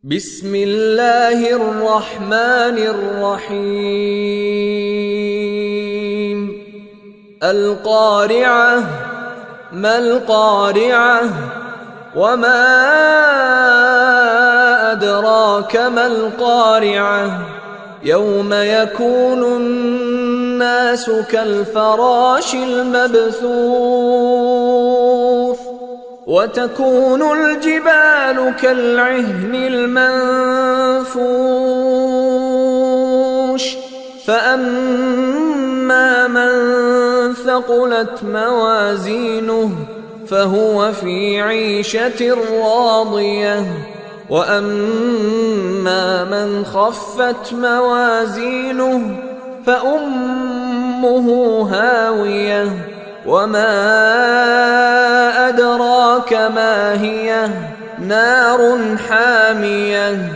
بسم الله الرحمن الرحيم القارعة ما القارعة وما أدراك ما القارعة يوم يكون الناس كالفراش المبثوث وتكون الجبال كالعهن المنفوش فأما من ثقلت موازينه فهو في عيشة راضية وأما من خفت موازينه فأمه هاوية وما أدراك ما هي نار حامية